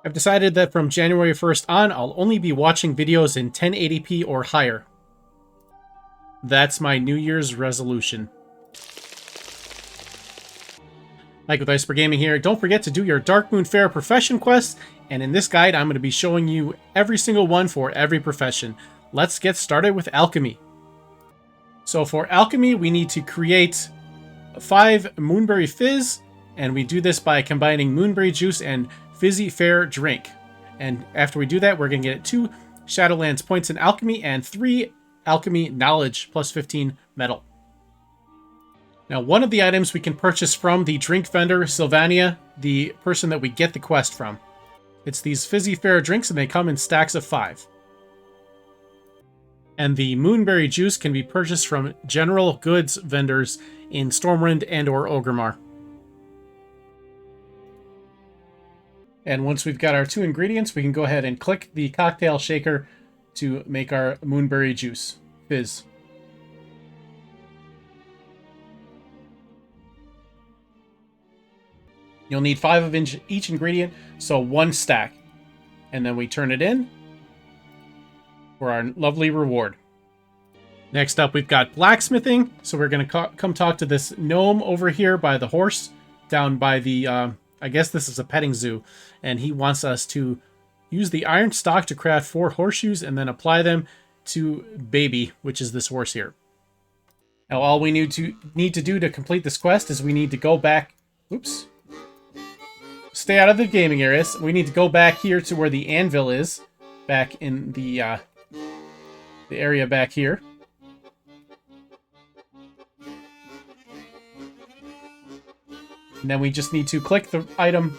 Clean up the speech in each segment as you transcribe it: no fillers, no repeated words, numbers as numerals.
I've decided that from January 1st on, I'll only be watching videos in 1080p or higher. That's my New Year's resolution. Like with Iceberg Gaming here, don't forget to do your Darkmoon Faire profession quests, and in this guide, I'm going to be showing you every single one for every profession. Let's get started with Alchemy. So for Alchemy, we need to create 5 Moonberry Fizz, and we do this by combining Moonberry Juice and Fizzy Fair Drink. And after we do that, we're going to get 2 Shadowlands points in Alchemy and 3 Alchemy Knowledge plus 15 metal. Now, one of the items we can purchase from the drink vendor, Sylvania, the person that we get the quest from. It's these Fizzy Fair drinks, and they come in stacks of 5. And the Moonberry Juice can be purchased from general goods vendors in Stormwind and or Orgrimmar. And once we've got our 2 ingredients, we can go ahead and click the cocktail shaker to make our Moonberry Juice Fizz. You'll need 5 of each ingredient, so 1 stack. And then we turn it in for our lovely reward. Next up, we've got Blacksmithing. So we're going to come talk to this gnome over here by the horse, down by the, I guess this is a petting zoo. And he wants us to use the iron stock to craft 4 horseshoes and then apply them to Baby, which is this horse here. Now, all we need to do to complete this quest is we need to go back. Oops. Stay out of the gaming areas. We need to go back here to where the anvil is, back in the area back here. And then we just need to click the item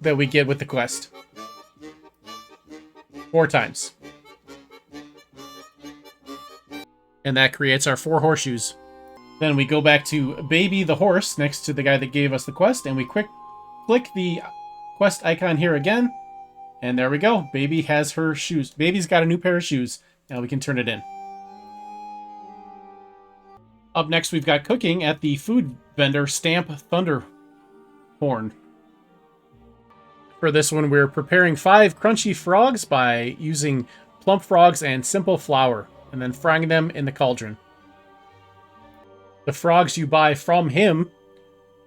that we get with the quest 4 times. And that creates our 4 horseshoes. Then we go back to Baby the horse next to the guy that gave us the quest, and we click the quest icon here again, and there we go. Baby has her shoes. Baby's got a new pair of shoes. Now we can turn it in. Up next, we've got cooking at the food vendor Stamp Thunderhorn. For this one, we're preparing 5 crunchy frogs by using plump frogs and simple flour, and then frying them in the cauldron. The frogs you buy from him,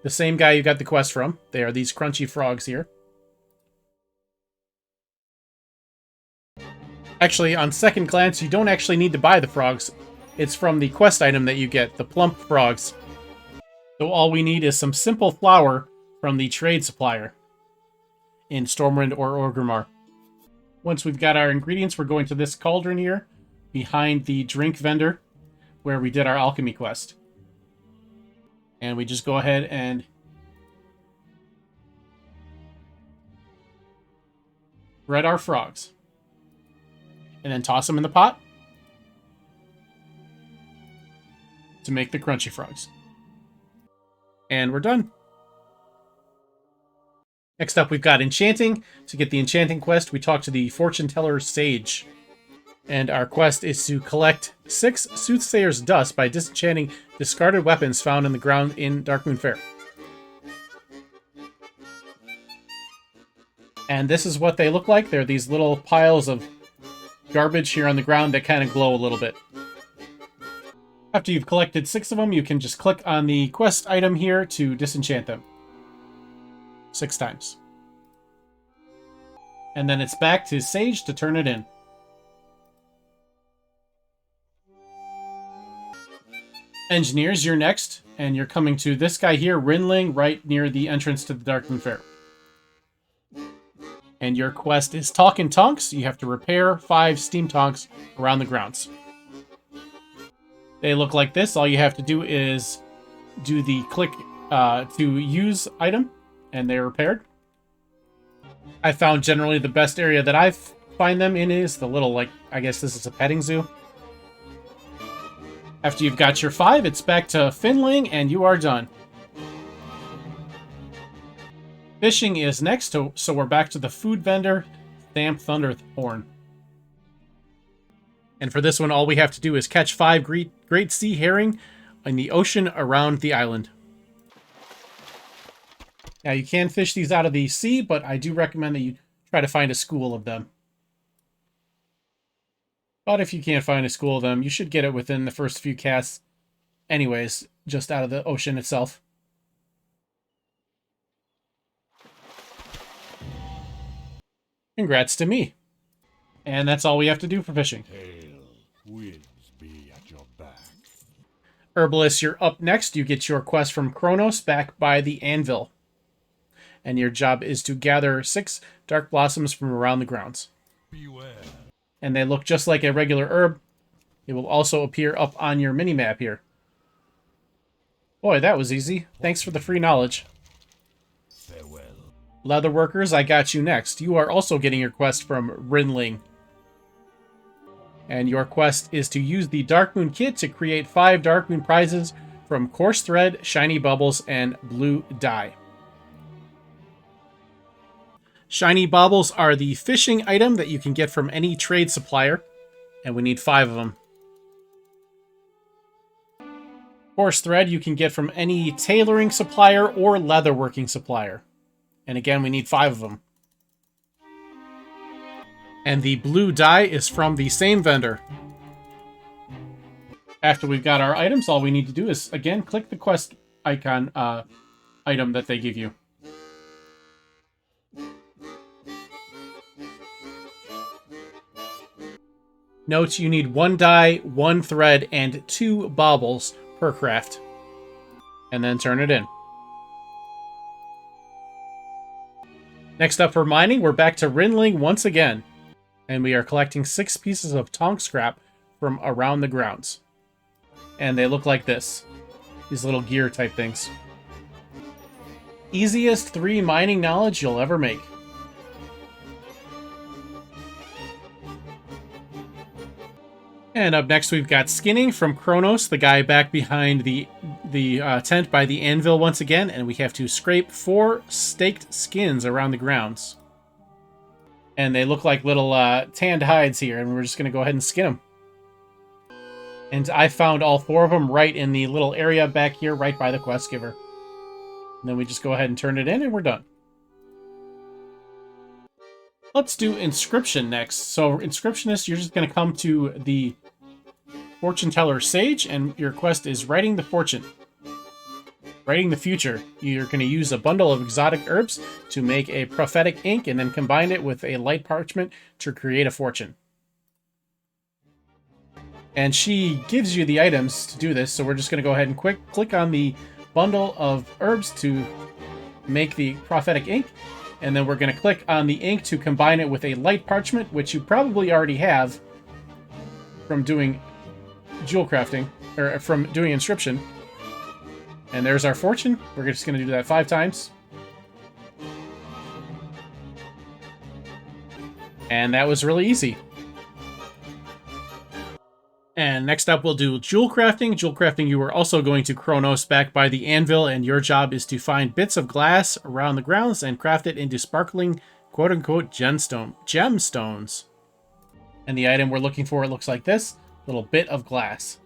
the same guy you got the quest from, they are these crunchy frogs here. Actually, on second glance, you don't actually need to buy the frogs. It's from the quest item that you get, the plump frogs. So all we need is some simple flour from the trade supplier in Stormwind or Orgrimmar. Once we've got our ingredients, we're going to this cauldron here, behind the drink vendor, where we did our alchemy quest. And we just go ahead and red our frogs. And then toss them in the pot to make the crunchy frogs. And we're done. Next up, we've got Enchanting. To get the Enchanting quest, we talk to the Fortune Teller Sage. And our quest is to collect 6 Soothsayer's Dust by disenchanting discarded weapons found in the ground in Darkmoon Faire. And this is what they look like. They're these little piles of garbage here on the ground that kind of glow a little bit. After you've collected 6 of them, you can just click on the quest item here to disenchant them. 6 times. And then it's back to Sage to turn it in. Engineers, you're next, and you're coming to this guy here, Rinling, right near the entrance to the Darkmoon Faire. And your quest is Talkin' Tonks. You have to repair 5 steam tonks around the grounds. They look like this. All you have to do is do the click to use item, and they're repaired. I found generally the best area that I find them in is the little, like, I guess this is a petting zoo. After you've got your 5, it's back to Finling, and you are done. Fishing is next, so we're back to the food vendor, Stamp Thunderhorn. And for this one, all we have to do is catch 5 great sea herring in the ocean around the island. Now, you can fish these out of the sea, but I do recommend that you try to find a school of them. But if you can't find a school of them, you should get it within the first few casts anyways, just out of the ocean itself. Congrats to me. And that's all we have to do for fishing. Herbalist, you're up next. You get your quest from Kronos back by the anvil. And your job is to gather 6 dark blossoms from around the grounds. Beware. And they look just like a regular herb. It will also appear up on your mini-map here. Boy, that was easy. Thanks for the free knowledge. Farewell. Leatherworkers, I got you next. You are also getting your quest from Rinling. And your quest is to use the Darkmoon kit to create 5 Darkmoon prizes from coarse thread, shiny bubbles, and blue dye. Shiny baubles are the fishing item that you can get from any trade supplier, and we need 5 of them. Coarse thread you can get from any tailoring supplier or leatherworking supplier. And again, we need 5 of them. And the blue dye is from the same vendor. After we've got our items, all we need to do is, again, click the quest icon item that they give you. Note you need 1 dye, 1 thread, and 2 baubles per craft. And then turn it in. Next up for mining, we're back to Rinling once again. And we are collecting 6 pieces of tonk scrap from around the grounds. And they look like this. These little gear type things. Easiest 3 mining knowledge you'll ever make. And up next, we've got skinning from Kronos, the guy back behind the tent by the anvil once again, and we have to scrape 4 staked skins around the grounds. And they look like little tanned hides here, and we're just going to go ahead and skin them. And I found all 4 of them right in the little area back here, right by the quest giver. And then we just go ahead and turn it in, and we're done. Let's do Inscription next. So, Inscriptionist, you're just going to come to the Fortune Teller Sage, and your quest is Writing the Fortune. Writing the Future. You're going to use a bundle of exotic herbs to make a prophetic ink, and then combine it with a light parchment to create a fortune. And she gives you the items to do this, so we're just going to go ahead and click on the bundle of herbs to make the prophetic ink. And then we're going to click on the ink to combine it with a light parchment, which you probably already have from doing Jewelcrafting, or from doing Inscription. And there's our fortune. We're just going to do that 5 times. And that was really easy. And next up, we'll do Jewelcrafting. Jewelcrafting, you are also going to Kronos back by the anvil, and your job is to find bits of glass around the grounds and craft it into sparkling, quote-unquote, gemstones. And the item we're looking for, it looks like this, little bit of glass.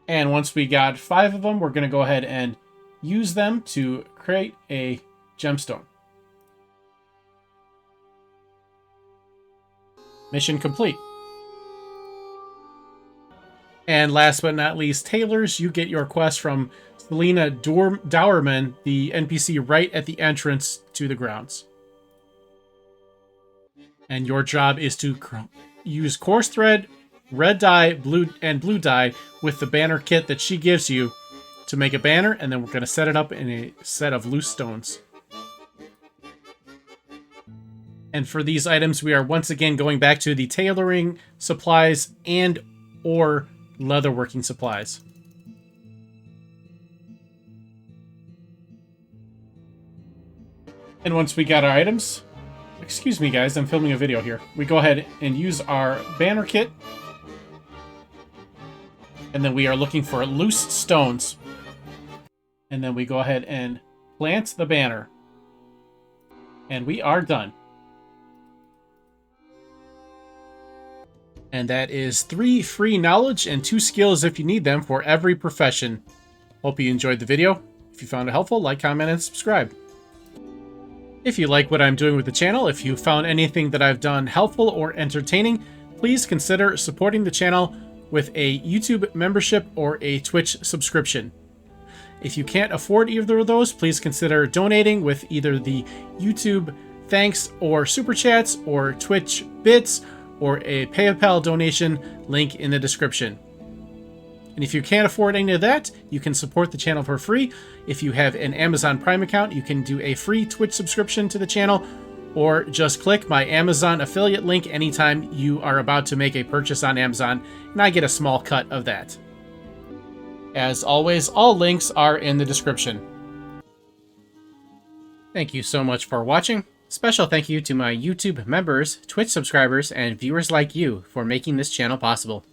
And once we got 5 of them, we're going to go ahead and use them to create a gemstone. Mission complete. And last but not least, Tailors, you get your quest from Selena Dowerman, the NPC right at the entrance to the grounds. And your job is to use coarse thread, red dye, blue dye with the banner kit that she gives you to make a banner, and then we're going to set it up in a set of loose stones. And for these items, we are once again going back to the tailoring supplies and or leatherworking supplies. And once we got our items, excuse me guys, I'm filming a video here. We go ahead and use our banner kit. And then we are looking for loose stones. And then we go ahead and plant the banner. And we are done. And that is 3 free knowledge and 2 skills if you need them for every profession. Hope you enjoyed the video. If you found it helpful, like, comment, and subscribe. If you like what I'm doing with the channel, if you found anything that I've done helpful or entertaining, please consider supporting the channel with a YouTube membership or a Twitch subscription. If you can't afford either of those, please consider donating with either the YouTube thanks or super chats or Twitch bits or a PayPal donation link in the description. And if you can't afford any of that, you can support the channel for free. If you have an Amazon Prime account, you can do a free Twitch subscription to the channel, or just click my Amazon affiliate link anytime you are about to make a purchase on Amazon, and I get a small cut of that. As always, all links are in the description. Thank you so much for watching. Special thank you to my YouTube members, Twitch subscribers, and viewers like you for making this channel possible.